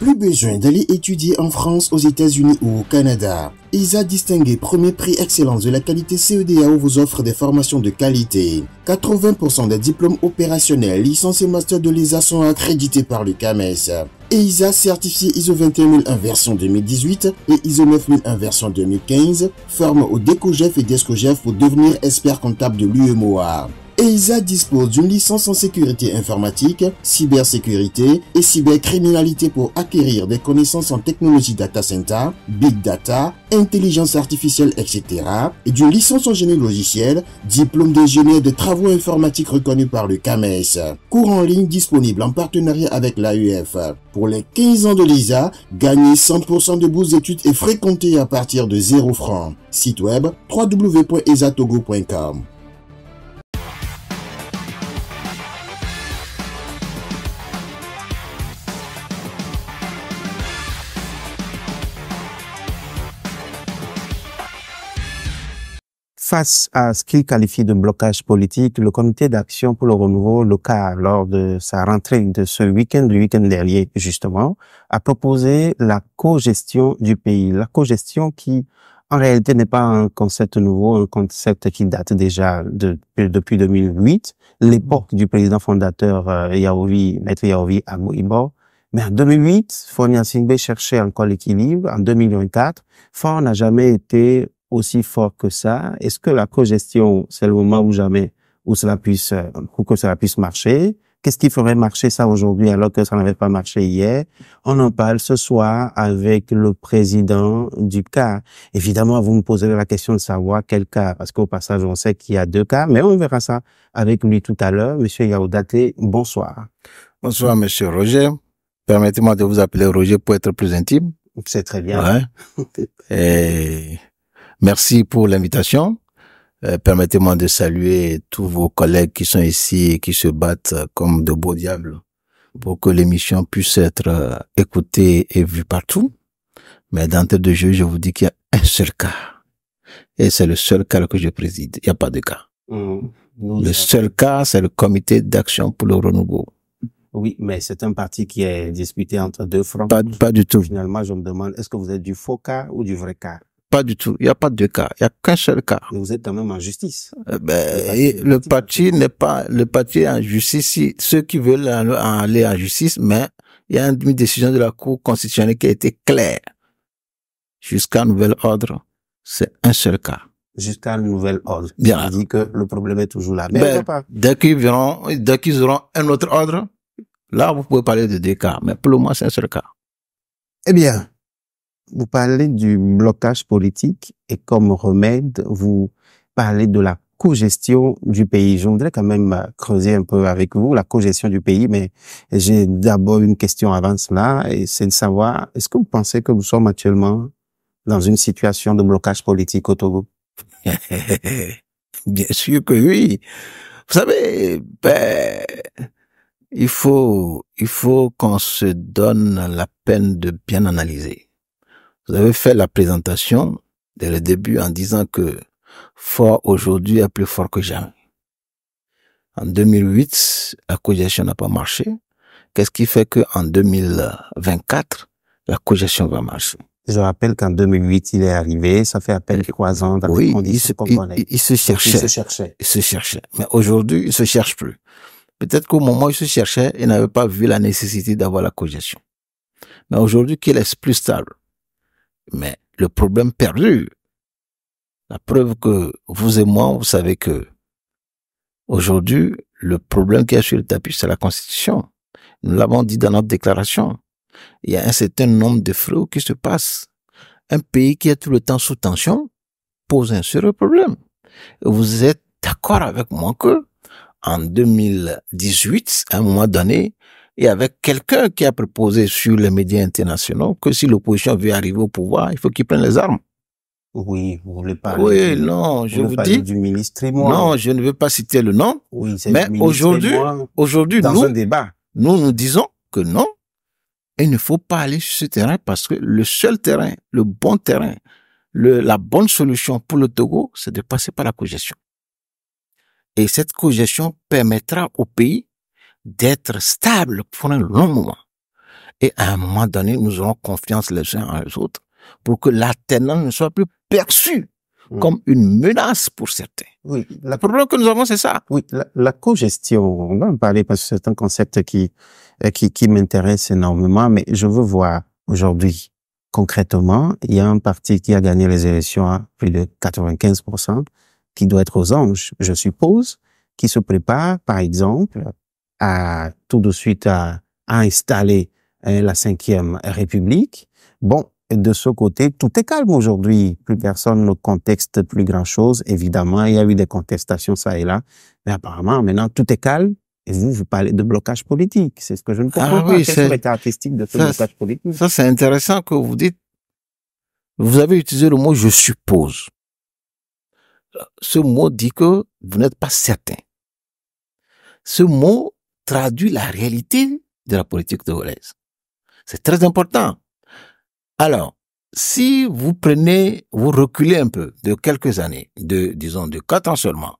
Plus besoin d'aller étudier en France, aux États-Unis ou au Canada. EISA distingué premier prix excellence de la qualité CEDEAO vous offre des formations de qualité. 80% des diplômes opérationnels, licences et masters de l'EISA sont accrédités par le CAMES. EISA certifié ISO 21001 version 2018 et ISO 9001 version 2015 forme au DECOGEF et DESCOGEF pour devenir expert comptable de l'UEMOA. EISA dispose d'une licence en sécurité informatique, cybersécurité et cybercriminalité pour acquérir des connaissances en technologie data center, big data, intelligence artificielle, etc. et d'une licence en génie logiciel, diplôme d'ingénieur de travaux informatiques reconnu par le CAMES. Cours en ligne disponible en partenariat avec l'AEF. Pour les 15 ans de l'EISA, gagnez 100% de bourse d'études et frais comptés à partir de 0 francs. Site web www.eisatogo.com. Face à ce qu'il qualifie de blocage politique, le Comité d'action pour le renouveau local, lors de sa rentrée de ce week-end, le week-end dernier justement, a proposé la cogestion du pays. La cogestion qui, en réalité, n'est pas un concept nouveau, un concept qui date déjà depuis 2008, l'époque du président fondateur Maître Yaovi Amoibo. Mais en 2008, Faure Gnassingbé cherchait encore l'équilibre. En 2024, Faure n'a jamais été aussi fort que ça. Est-ce que la cogestion, c'est le moment ou jamais où pour que cela puisse marcher? Qu'est-ce qui ferait marcher ça aujourd'hui alors que ça n'avait pas marché hier? On en parle ce soir avec le président du CAR. Évidemment, vous me poserez la question de savoir quel CAR, parce qu'au passage, on sait qu'il y a 2 CAR, mais on verra ça avec lui tout à l'heure. Monsieur Yaodaté, bonsoir. Bonsoir, monsieur Roger. Permettez-moi de vous appeler Roger pour être plus intime. C'est très bien. Ouais. Et merci pour l'invitation. Permettez-moi de saluer tous vos collègues qui sont ici et qui se battent comme de beaux diables pour que l'émission puisse être écoutée et vue partout. Mais d'entrée de jeu, je vous dis qu'il y a un seul cas. Et c'est le seul cas que je préside. Il n'y a pas de cas. Le seul cas, c'est le Comité d'action pour le renouveau. Oui, mais c'est un parti qui est disputé entre 2 fronts. Pas du tout. Finalement, je me demande, est-ce que vous êtes du faux cas ou du vrai cas? Pas du tout. Il n'y a pas de cas. Il n'y a qu'un seul cas. Mais vous êtes quand même en justice. Le parti n'est pas, le parti est en justice. Si ceux qui veulent aller en justice, mais il y a une décision de la Cour constitutionnelle qui a été claire. Jusqu'à nouvel ordre, c'est un seul cas. Jusqu'à nouvel ordre. Bien. Ça dit que le problème est toujours là. Mais dès qu'ils auront un autre ordre, là, vous pouvez parler de 2 cas. Mais pour le moment, c'est un seul cas. Eh bien, vous parlez du blocage politique et comme remède, vous parlez de la cogestion du pays. Je voudrais quand même creuser un peu avec vous la cogestion du pays, mais j'ai d'abord une question avant cela, et c'est de savoir, est-ce que vous pensez que nous sommes actuellement dans une situation de blocage politique au Togo? Bien sûr que oui. Vous savez, il faut qu'on se donne la peine de bien analyser. Vous avez fait la présentation dès le début en disant que Faure aujourd'hui est plus fort que jamais. En 2008, la cogestion n'a pas marché. Qu'est-ce qui fait qu'en 2024, la cogestion va marcher? Je rappelle qu'en 2008, il est arrivé, ça fait à peine 3 ans dans les conditions qu'on connaît. Il se cherchait. Mais aujourd'hui, il se cherche plus. Peut-être qu'au moment où il se cherchait, il n'avait pas vu la nécessité d'avoir la cogestion. Mais aujourd'hui qu'il est plus stable. Mais le problème perdure. La preuve que vous et moi, vous savez que aujourd'hui, le problème qui est sur le tapis, c'est la Constitution. Nous l'avons dit dans notre déclaration. Il y a un certain nombre de fléaux qui se passent. Un pays qui est tout le temps sous tension pose un sérieux problème. Et vous êtes d'accord avec moi que en 2018, à un moment donné, il y avait quelqu'un qui a proposé sur les médias internationaux que si l'opposition veut arriver au pouvoir, il faut qu'il prenne les armes. Oui, vous voulez parler. Oui, non, je vous dis. Du ministre Trémois. Non, je ne veux pas citer le nom. Oui, c'est mais aujourd'hui, dans un débat. Nous disons que non, il ne faut pas aller sur ce terrain parce que le seul terrain, le bon terrain, la bonne solution pour le Togo, c'est de passer par la cogestion. Et cette cogestion permettra au pays d'être stable pour un long moment. Et à un moment donné, nous aurons confiance les uns en les autres pour que l'alternance ne soit plus perçue comme une menace pour certains. Oui, Le problème que nous avons, c'est ça. Oui, la co-gestion, on va en parler parce que c'est un concept qui m'intéresse énormément, mais je veux voir aujourd'hui, concrètement, il y a un parti qui a gagné les élections à plus de 95%, qui doit être aux anges, je suppose, qui se prépare, par exemple, à tout de suite à installer la 5e République. Bon, de ce côté, tout est calme aujourd'hui. Plus personne ne conteste plus grand-chose. Évidemment, il y a eu des contestations ça et là. Mais apparemment, maintenant, tout est calme. Et vous parlez de blocage politique. C'est ce que je ne comprends pas. Oui, quelles sont les caractéristiques de ce blocage politique? Ça, c'est intéressant que vous dites. Vous avez utilisé le mot « je suppose ». Ce mot dit que vous n'êtes pas certain. Ce mot traduit la réalité de la politique togolaise. C'est très important. Alors, si vous reculez un peu de quelques années, disons de 4 ans seulement,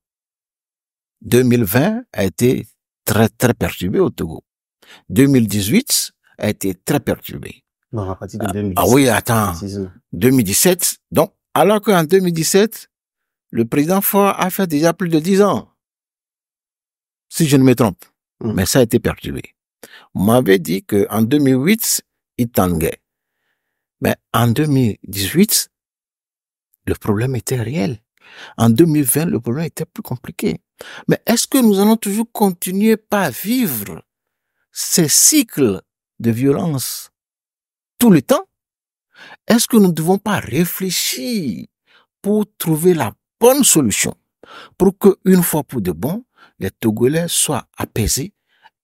2020 a été très, très perturbé au Togo. 2018 a été très perturbé. Non, à partir de 2017. Ah oui, attends. 2017. Donc, alors qu'en 2017, le président Faure a fait déjà plus de 10 ans. Si je ne me trompe. Mais ça a été perturbé. On m'avait dit qu'en 2008, il tanguait. Mais en 2018, le problème était réel. En 2020, le problème était plus compliqué. Mais est-ce que nous allons toujours continuer par vivre ces cycles de violence tout le temps? Est-ce que nous ne devons pas réfléchir pour trouver la bonne solution pour que, une fois pour de bon, les Togolais soient apaisés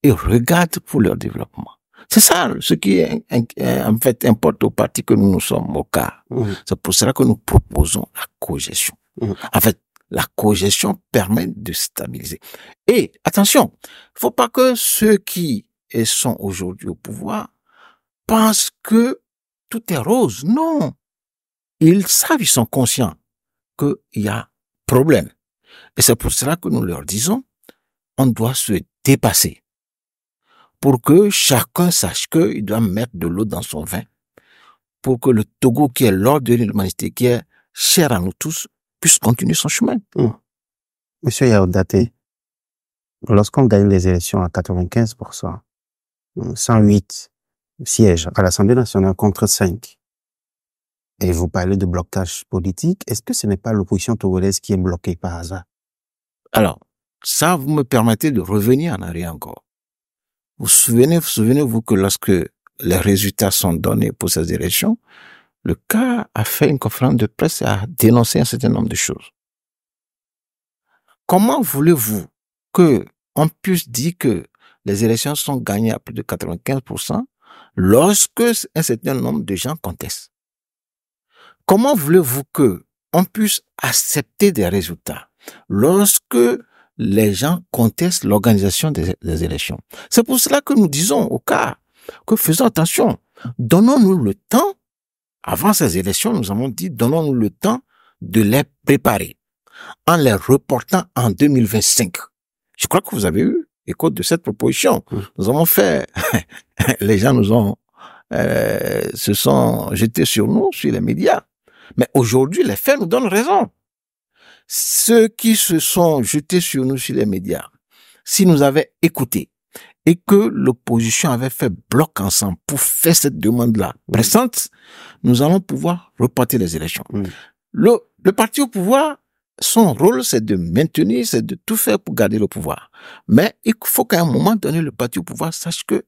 et regardent pour leur développement? C'est ça ce qui en fait importe au parti que nous sommes au cas. C'est pour cela que nous proposons la cogestion. En fait, la cogestion permet de stabiliser. Et attention, il ne faut pas que ceux qui sont aujourd'hui au pouvoir pensent que tout est rose. Non. Ils savent, ils sont conscients qu'il y a problème. Et c'est pour cela que nous leur disons, on doit se dépasser. Pour que chacun sache qu'il doit mettre de l'eau dans son vin. Pour que le Togo, qui est l'ordre de l'humanité, qui est cher à nous tous, puisse continuer son chemin. Monsieur Yaoundate, lorsqu'on gagne les élections à 95%, 108 sièges à l'Assemblée nationale contre 5, et vous parlez de blocage politique, est-ce que ce n'est pas l'opposition togolaise qui est bloquée par hasard? Alors, ça, vous me permettez de revenir en arrière encore. Souvenez-vous que lorsque les résultats sont donnés pour ces élections, le CAR a fait une conférence de presse et a dénoncé un certain nombre de choses. Comment voulez-vous que on puisse dire que les élections sont gagnées à plus de 95% lorsque un certain nombre de gens contestent? Comment voulez-vous que on puisse accepter des résultats lorsque les gens contestent l'organisation des élections? C'est pour cela que nous disons au CAR que faisons attention, donnons-nous le temps. Avant ces élections, nous avons dit, donnons-nous le temps de les préparer en les reportant en 2025. Je crois que vous avez eu écho de cette proposition. Nous avons fait, les gens se sont jetés sur nous, sur les médias. Mais aujourd'hui, les faits nous donnent raison. Ceux qui se sont jetés sur nous, sur les médias, si nous avaient écouté et que l'opposition avait fait bloc ensemble pour faire cette demande-là pressante, nous allons pouvoir reporter les élections. Le parti au pouvoir, son rôle, c'est de maintenir, c'est de tout faire pour garder le pouvoir. Mais il faut qu'à un moment donné, le parti au pouvoir sache que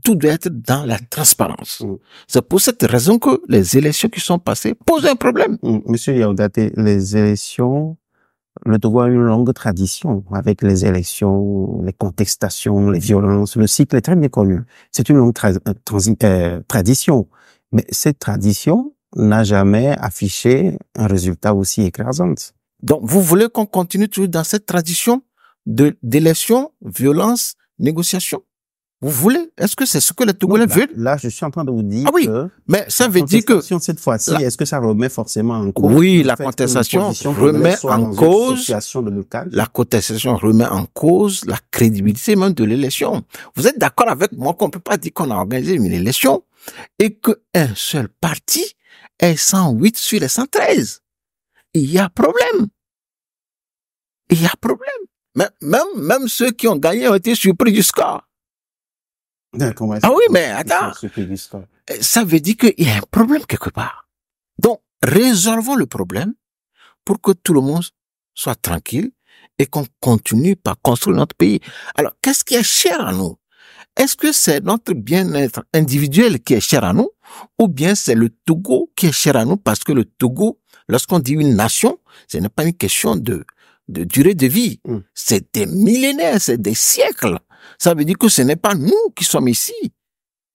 tout doit être dans la transparence. C'est pour cette raison que les élections qui sont passées posent un problème. Monsieur Yaoundate, les élections, le Togo a une longue tradition avec les élections, les contestations, les violences. Le cycle est très bien connu. C'est une longue tradition. Mais cette tradition n'a jamais affiché un résultat aussi écrasant. Donc, vous voulez qu'on continue toujours dans cette tradition d'élection, violence, négociation? Vous voulez? Est-ce que c'est ce que les Togolais veulent? Là, je suis en train de vous dire Ah oui, que mais ça veut dire que cette fois-ci, est-ce que ça remet forcément en cause? oui, la contestation remet en cause la contestation remet en cause la crédibilité même de l'élection. Vous êtes d'accord avec moi qu'on peut pas dire qu'on a organisé une élection et qu'un seul parti est 108 sur les 113. Il y a problème. Il y a problème. Mais même ceux qui ont gagné ont été surpris du score. Ah oui, mais attends. Ça veut dire qu'il y a un problème quelque part. Donc, résolvons le problème pour que tout le monde soit tranquille et qu'on continue par construire notre pays. Alors, qu'est-ce qui est cher à nous? Est-ce que c'est notre bien-être individuel qui est cher à nous ou bien c'est le Togo qui est cher à nous parce que le Togo, lorsqu'on dit une nation, ce n'est pas une question de durée de vie. C'est des millénaires, c'est des siècles. Ça veut dire que ce n'est pas nous qui sommes ici.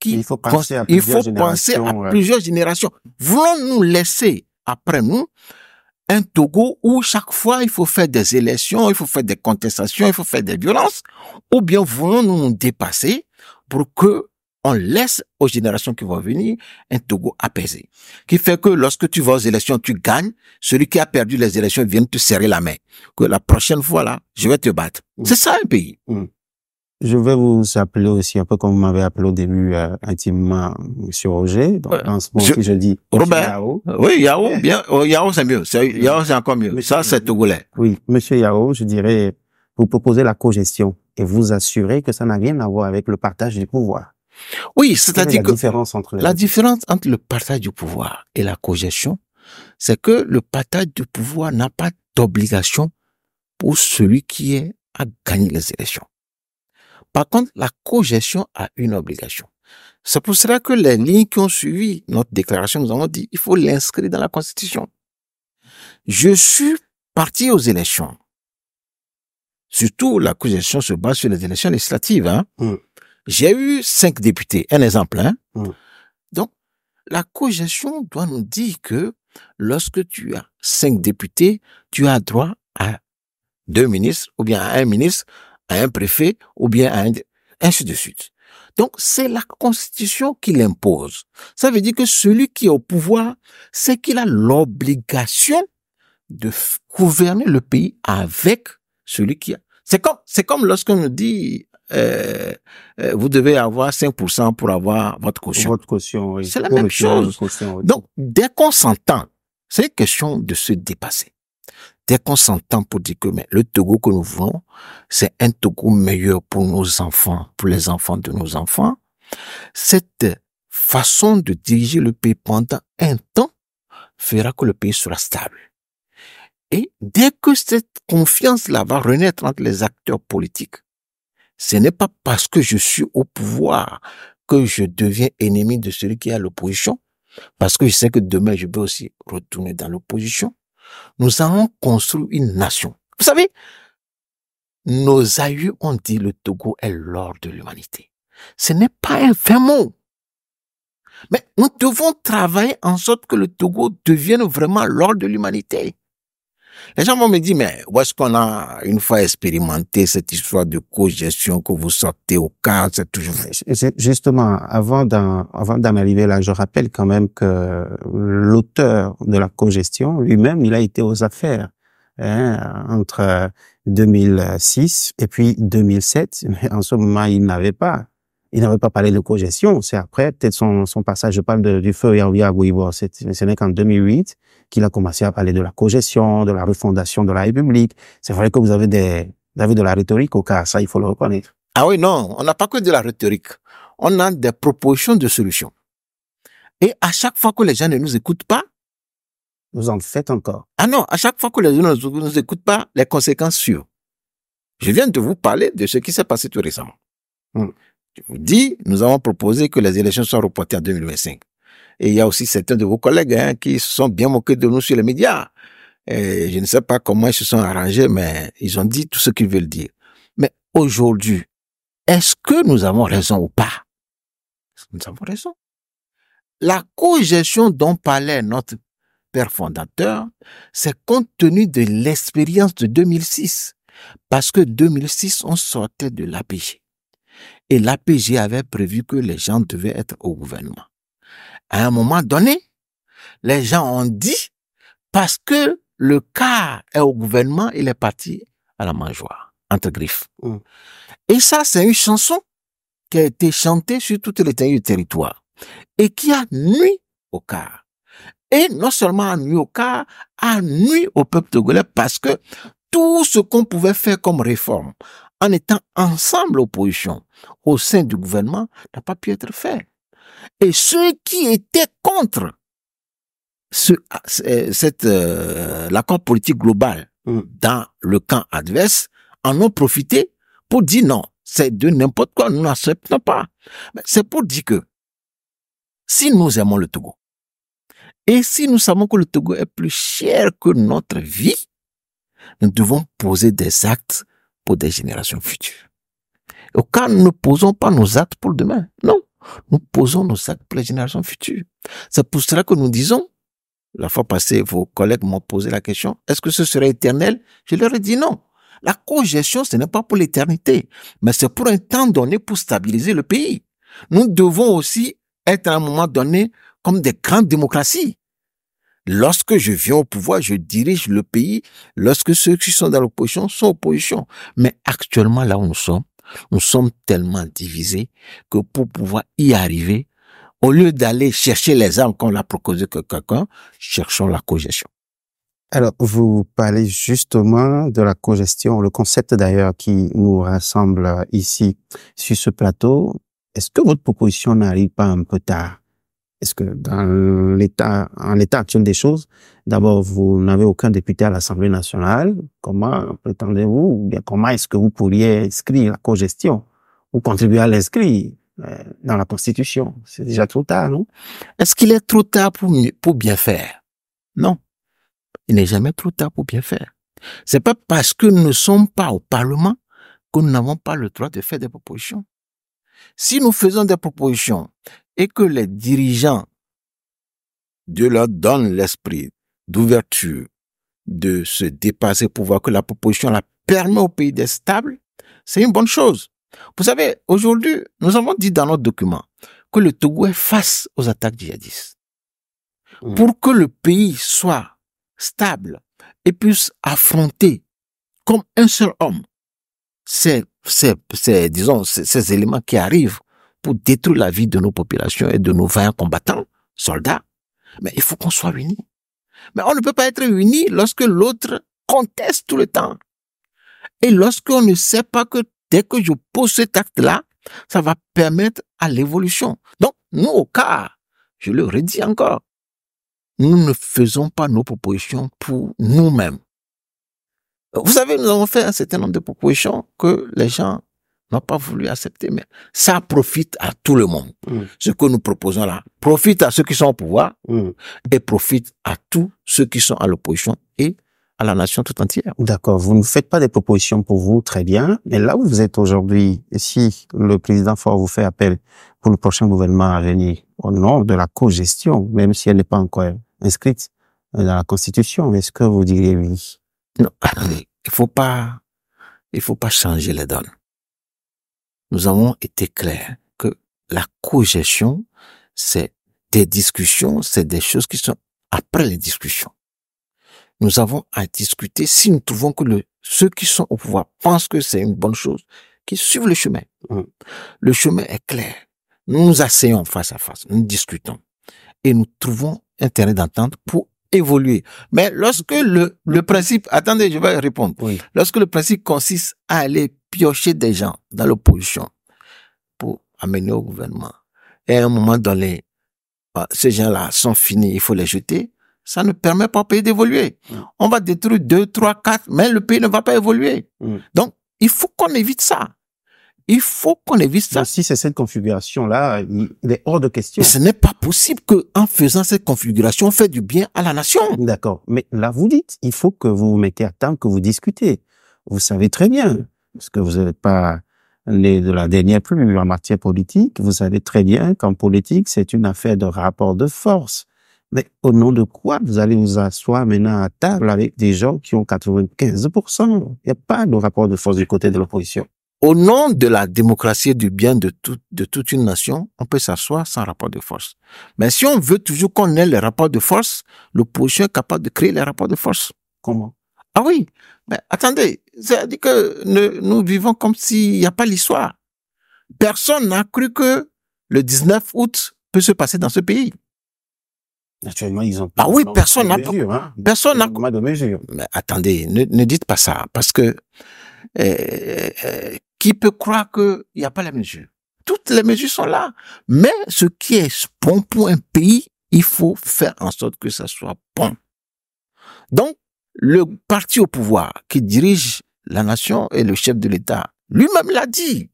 Il faut penser à plusieurs générations. Voulons-nous laisser après nous un Togo où chaque fois il faut faire des élections, il faut faire des contestations, il faut faire des violences, ou bien voulons-nous nous dépasser pour que on laisse aux générations qui vont venir un Togo apaisé, qui fait que lorsque tu vas aux élections, tu gagnes, celui qui a perdu les élections vient te serrer la main, que la prochaine fois là, je vais te battre. C'est ça un pays. Je vais vous appeler aussi un peu comme vous m'avez appelé au début intimement Monsieur Roger. Donc, en ce moment, je dis Robert. Yao. Oui, Yao, bien. Yao, c'est mieux. Yao, c'est encore mieux. Monsieur, ça, c'est togolais. Oui, Monsieur Yao, je dirais, vous proposez la cogestion et vous assurez que ça n'a rien à voir avec le partage du pouvoir. Oui, c'est-à-dire que la différence entre le partage du pouvoir et la cogestion, c'est que le partage du pouvoir n'a pas d'obligation pour celui qui a gagné les élections. Par contre, la cogestion a une obligation. C'est pour cela que les lignes qui ont suivi notre déclaration, nous avons dit, il faut l'inscrire dans la Constitution. Je suis parti aux élections. Surtout, la cogestion se base sur les élections législatives. J'ai eu 5 députés, un exemple. Donc, la cogestion doit nous dire que lorsque tu as 5 députés, tu as droit à 2 ministres, ou bien à un ministre, à un préfet, ou bien à ainsi de suite. Donc, c'est la Constitution qui l'impose. Ça veut dire que celui qui est au pouvoir, c'est qu'il a l'obligation de gouverner le pays avec celui qui a. C'est comme lorsqu'on nous dit, vous devez avoir 5% pour avoir votre caution. Votre caution, oui. C'est la même chose. Donc, dès qu'on s'entend, c'est une question de se dépasser. Dès qu'on s'entend pour dire que mais le Togo que nous voulons, c'est un Togo meilleur pour nos enfants, pour les enfants de nos enfants, cette façon de diriger le pays pendant un temps fera que le pays sera stable. Et dès que cette confiance-là va renaître entre les acteurs politiques, ce n'est pas parce que je suis au pouvoir que je deviens ennemi de celui qui est à l'opposition, parce que je sais que demain je peux aussi retourner dans l'opposition. Nous allons construire une nation. Vous savez, nos aïeux ont dit le Togo est l'or de l'humanité. Ce n'est pas un fin mot. Mais nous devons travailler en sorte que le Togo devienne vraiment l'or de l'humanité. Les gens vont me dire, mais où est-ce qu'on a une fois expérimenté cette histoire de cogestion que vous sortez au cas, c'est toujours... Justement, avant d'en arriver là, je rappelle quand même que l'auteur de la cogestion, lui-même, il a été aux affaires, entre 2006 et puis 2007. Mais en ce moment, il n'avait pas parlé de cogestion. C'est après, peut-être son passage, je parle du feu Yaouya Bouibo, ce n'est qu'en 2008 qu'il a commencé à parler de la cogestion, de la refondation de la République. C'est vrai que vous avez de la rhétorique au cas, ça, il faut le reconnaître. Ah oui, non, on n'a pas que de la rhétorique. On a des propositions de solutions. Et à chaque fois que les gens ne nous écoutent pas, vous en faites encore. Ah non, à chaque fois que les gens ne nous écoutent pas, les conséquences suivent. Je viens de vous parler de ce qui s'est passé tout récemment. Je vous dis, nous avons proposé que les élections soient reportées en 2025. Et il y a aussi certains de vos collègues qui se sont bien moqués de nous sur les médias. Et je ne sais pas comment ils se sont arrangés, mais ils ont dit tout ce qu'ils veulent dire. Mais aujourd'hui, est-ce que nous avons raison ou pas? Nous avons raison. La cogestion dont parlait notre père fondateur, c'est compte tenu de l'expérience de 2006. Parce que 2006, on sortait de l'APG. Et l'APG avait prévu que les gens devaient être au gouvernement. À un moment donné, les gens ont dit, parce que le cas est au gouvernement, il est parti à la mangeoire, entre griffes. Et ça, c'est une chanson qui a été chantée sur toute l'étendue du territoire et qui a nui au cas. Et non seulement a nui au cas, a nui au peuple togolais parce que tout ce qu'on pouvait faire comme réforme en étant ensemble opposition au sein du gouvernement n'a pas pu être fait. Et ceux qui étaient contre l'accord politique global dans le camp adverse en ont profité pour dire non, c'est de n'importe quoi, nous n'acceptons pas. Mais c'est pour dire que si nous aimons le Togo, et si nous savons que le Togo est plus cher que notre vie, nous devons poser des actes pour des générations futures. Au cas où nous ne posons pas nos actes pour demain, non, nous posons nos actes pour les générations futures. C'est pour cela que nous disons, la fois passée, vos collègues m'ont posé la question, est-ce que ce serait éternel? Je leur ai dit non. La cogestion, ce n'est pas pour l'éternité, mais c'est pour un temps donné pour stabiliser le pays. Nous devons aussi être à un moment donné comme des grandes démocraties. Lorsque je viens au pouvoir, je dirige le pays. Lorsque ceux qui sont dans l'opposition sont opposition. Mais actuellement, là où nous sommes tellement divisés que pour pouvoir y arriver, au lieu d'aller chercher les armes qu'on l'a proposé que quelqu'un, cherchons la cogestion. Alors, vous parlez justement de la cogestion, le concept d'ailleurs qui nous rassemble ici sur ce plateau. Est-ce que votre proposition n'arrive pas un peu tard? Est-ce que en l'état actuel des choses, d'abord, vous n'avez aucun député à l'Assemblée nationale. Comment prétendez-vous, ou bien comment est-ce que vous pourriez inscrire la cogestion ou contribuer à l'inscrire dans la Constitution? C'est déjà trop tard, non? Est-ce qu'il est trop tard pour bien faire? Non. Il n'est jamais trop tard pour bien faire. C'est pas parce que nous ne sommes pas au Parlement que nous n'avons pas le droit de faire des propositions. Si nous faisons des propositions et que les dirigeants, Dieu leur donne l'esprit d'ouverture, de se dépasser pour voir que la proposition la permet au pays d'être stable, c'est une bonne chose. Vous savez, aujourd'hui, nous avons dit dans notre document que le Togo est face aux attaques djihadistes. Pour que le pays soit stable et puisse affronter comme un seul homme ces éléments qui arrivent pour détruire la vie de nos populations et de nos vaillants combattants, soldats, mais il faut qu'on soit unis. Mais on ne peut pas être unis lorsque l'autre conteste tout le temps. Et lorsqu'on ne sait pas que dès que je pose cet acte-là, ça va permettre à l'évolution. Donc, nous, au cas, je le redis encore, nous ne faisons pas nos propositions pour nous-mêmes. Vous savez, nous avons fait un certain nombre de propositions que les gens n'ont pas voulu accepter, mais ça profite à tout le monde. Ce que nous proposons là profite à ceux qui sont au pouvoir et profite à tous ceux qui sont à l'opposition et à la nation tout entière. D'accord, vous ne faites pas des propositions pour vous, très bien, mais là où vous êtes aujourd'hui, si le président Faure vous fait appel pour le prochain gouvernement à venir au nom de la cogestion, même si elle n'est pas encore inscrite dans la Constitution, est-ce que vous diriez oui? Non, il faut pas changer les donnes. Nous avons été clairs que la cogestion, c'est des discussions, c'est des choses qui sont après les discussions. Nous avons à discuter si nous trouvons que ceux qui sont au pouvoir pensent que c'est une bonne chose, qu'ils suivent le chemin. Le chemin est clair. Nous nous asseyons face à face, nous discutons et nous trouvons un terrain d'entente pour évoluer. Mais lorsque le principe, attendez, je vais répondre. Oui. Lorsque le principe consiste à aller piocher des gens dans l'opposition pour amener au gouvernement, et à un moment donné, ces gens-là sont finis, il faut les jeter, ça ne permet pas au pays d'évoluer. On va détruire 2, 3, 4, mais le pays ne va pas évoluer. Donc, il faut qu'on évite ça. Il faut qu'on évite ça. Donc, si c'est cette configuration-là, il est hors de question. Mais ce n'est pas possible qu'en faisant cette configuration, on fait du bien à la nation. D'accord. Mais là, vous dites, il faut que vous vous mettez à temps, que vous discutez. Vous savez très bien, parce que vous n'êtes pas né de la dernière pluie en matière politique. Vous savez très bien qu'en politique, c'est une affaire de rapport de force. Mais au nom de quoi vous allez vous asseoir maintenant à table avec des gens qui ont 95%? Il n'y a pas de rapport de force du côté de l'opposition. au nom de la démocratie et du bien de toute une nation, on peut s'asseoir sans rapport de force. Mais si on veut toujours qu'on ait les rapports de force, l'opposition est capable de créer les rapports de force. Comment? Ah oui, mais attendez, c'est-à-dire que nous vivons comme s'il n'y a pas l'histoire. Personne n'a cru que le 19 août peut se passer dans ce pays. Naturellement, ils ont Ah oui, personne n'a personne n'a de mesure. Mais attendez, ne dites pas ça, parce que qui peut croire qu'il n'y a pas les mesures? Toutes les mesures sont là. Mais ce qui est bon pour un pays, il faut faire en sorte que ça soit bon. Donc, le parti au pouvoir qui dirige la nation et le chef de l'État, lui-même l'a dit,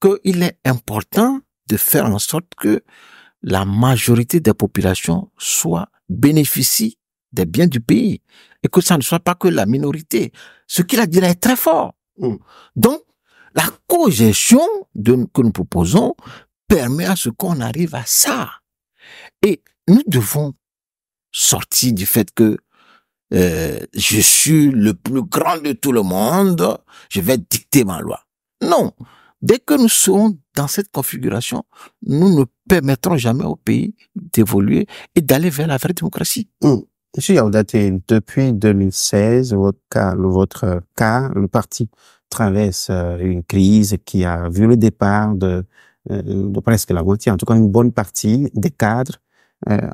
qu'il est important de faire en sorte que la majorité des populations bénéficient des biens du pays et que ça ne soit pas que la minorité. Ce qu'il a dit là est très fort. Donc, la cogestion que nous proposons permet à ce qu'on arrive à ça. Et nous devons sortir du fait que je suis le plus grand de tout le monde, je vais dicter ma loi. Non. Dès que nous serons dans cette configuration, nous ne permettrons jamais au pays d'évoluer et d'aller vers la vraie démocratie. Monsieur Yaoundaté, depuis 2016, votre cas, le parti traverse une crise qui a vu le départ de presque la moitié, en tout cas une bonne partie des cadres.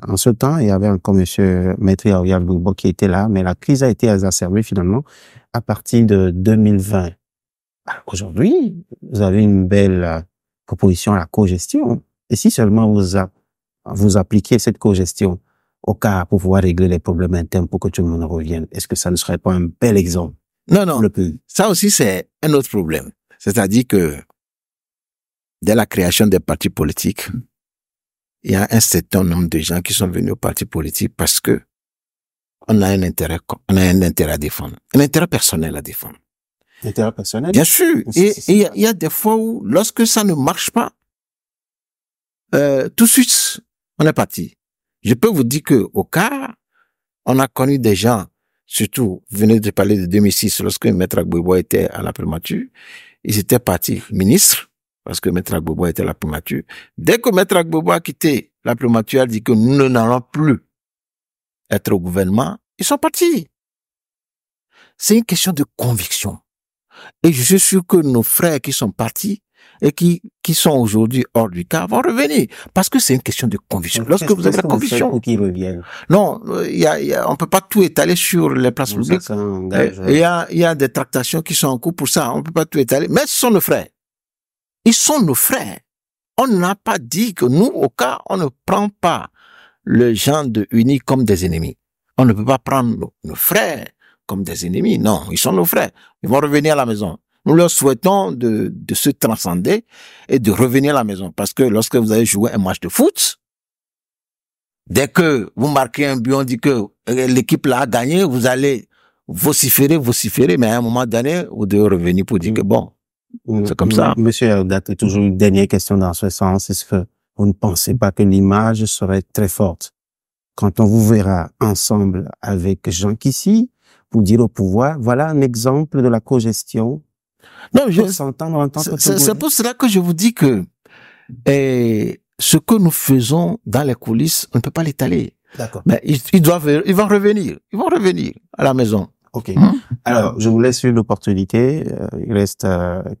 En ce temps, il y avait encore monsieur Maître Yaouya Bobo qui était là, mais la crise a été exacerbée finalement à partir de 2020. Aujourd'hui, vous avez une belle proposition à la cogestion. Et si seulement vous appliquez cette cogestion au cas pour pouvoir régler les problèmes internes pour que tout le monde revienne, est-ce que ça ne serait pas un bel exemple? Non. Ça aussi, c'est un autre problème. C'est-à-dire que dès la création des partis politiques, il y a un certain nombre de gens qui sont venus aux partis politiques parce que on a un intérêt à défendre, un intérêt personnel à défendre. Intérêt personnel? Bien sûr. Et il y a des fois où, lorsque ça ne marche pas, tout de suite, on est parti. Je peux vous dire que au cas, on a connu des gens, surtout, vous venez de parler de 2006, lorsque Maître Gbagbo était à la primature, ils étaient partis ministres, parce que Maître Gbagbo était à la primature. Dès que Maître Gbagbo a quitté la primature, a dit que nous n'allons plus être au gouvernement, ils sont partis. C'est une question de conviction. Et je suis sûr que nos frères qui sont partis et qui sont aujourd'hui hors du cas vont revenir. Parce que c'est une question de conviction. Lorsque vous avez la conviction. Pour qu'ils reviennent. Non, on peut pas tout étaler sur les places publiques. Il y a des tractations qui sont en cours pour ça. On peut pas tout étaler. Mais ce sont nos frères. Ils sont nos frères. On n'a pas dit que nous, au cas, on ne prend pas les gens de unis comme des ennemis. On ne peut pas prendre nos frères comme des ennemis. Non, ils sont nos frères. Ils vont revenir à la maison. Nous leur souhaitons de se transcender et de revenir à la maison. Parce que lorsque vous allez jouer un match de foot, dès que vous marquez un but, on dit que l'équipe là a gagné, vous allez vociférer, mais à un moment donné, vous devez revenir pour dire que bon, c'est comme ça. Monsieur Yaoundaté, toujours une dernière question dans ce sens. Est-ce que vous ne pensez pas que l'image serait très forte quand on vous verra ensemble avec Jean Kissi pour dire au pouvoir, voilà un exemple de la cogestion? Non, c'est pour cela que je vous dis que ce que nous faisons dans les coulisses, on ne peut pas l'étaler. D'accord. Mais ils vont revenir à la maison. Ok. Alors, je vous laisse une opportunité. Il reste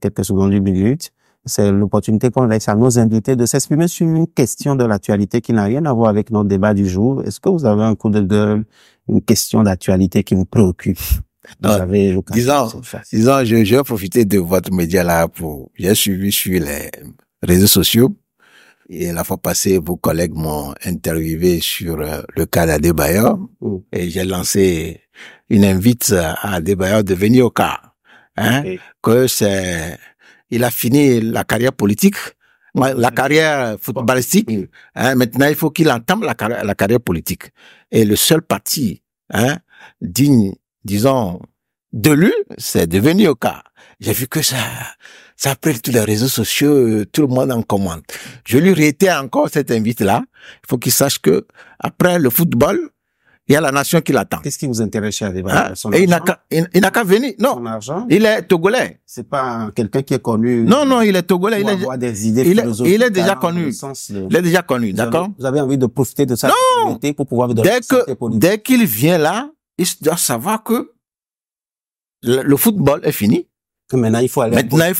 quelques secondes, une minute. C'est l'opportunité qu'on laisse à nos invités de s'exprimer sur une question de l'actualité qui n'a rien à voir avec notre débat du jour. Est-ce que vous avez un coup de gueule, une question d'actualité qui vous préoccupe? Disons, je vais profiter de votre média là j'ai suivi sur les réseaux sociaux et la fois passée, vos collègues m'ont interviewé sur le cas d'Adebayor et j'ai lancé une invite à Adebayor de venir au cas, il a fini la carrière politique, la carrière footballistique, maintenant il faut qu'il entame la carrière politique. Et le seul parti, digne, disons, de lui, c'est de venir au cas. J'ai vu que ça a pris tous les réseaux sociaux, tout le monde en commande. Je lui réitère encore cette invite-là. Il faut qu'il sache que, après le football, Il y a la nation qui l'attend. Qu'est-ce qui vous intéresse chez Adébáyọ̀? Hein? Et il n'a qu'à venir. Non. Son argent? Il est togolais. C'est pas quelqu'un qui est connu. Non, il est togolais. Il avoir des idées philosophiques. Il est déjà connu. Il est déjà connu, d'accord? Vous avez envie de profiter de sa communauté pour pouvoir vous donner dès qu'il vient là, il doit savoir que le football est fini. Maintenant, il faut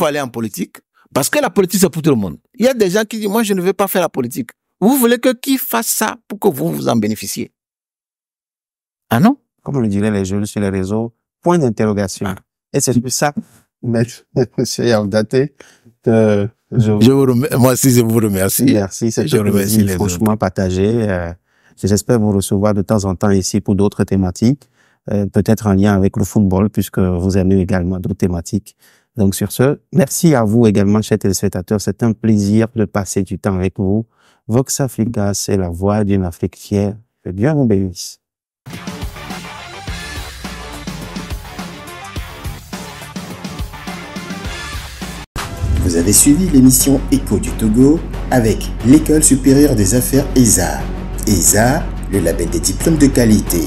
aller en politique. Parce que la politique, c'est pour tout le monde. Il y a des gens qui disent, moi, je ne veux pas faire la politique. Vous voulez que qui fasse ça pour que vous en bénéficiez? Ah non? Comme le diraient les jeunes sur les réseaux, point d'interrogation. Ah. Et c'est pour ça, monsieur Yaoundaté, moi aussi, je vous remercie. Merci, c'est un plaisir franchement partagé. J'espère vous recevoir de temps en temps ici pour d'autres thématiques, peut-être en lien avec le football, puisque vous aimez également d'autres thématiques. Donc sur ce, merci à vous également, chers téléspectateurs. C'est un plaisir de passer du temps avec vous. Vox Africa, c'est la voix d'une Afrique fière. Que Dieu vous bénisse. Vous avez suivi l'émission Écho du Togo avec l'École supérieure des affaires ESA. ESA, le label des diplômes de qualité.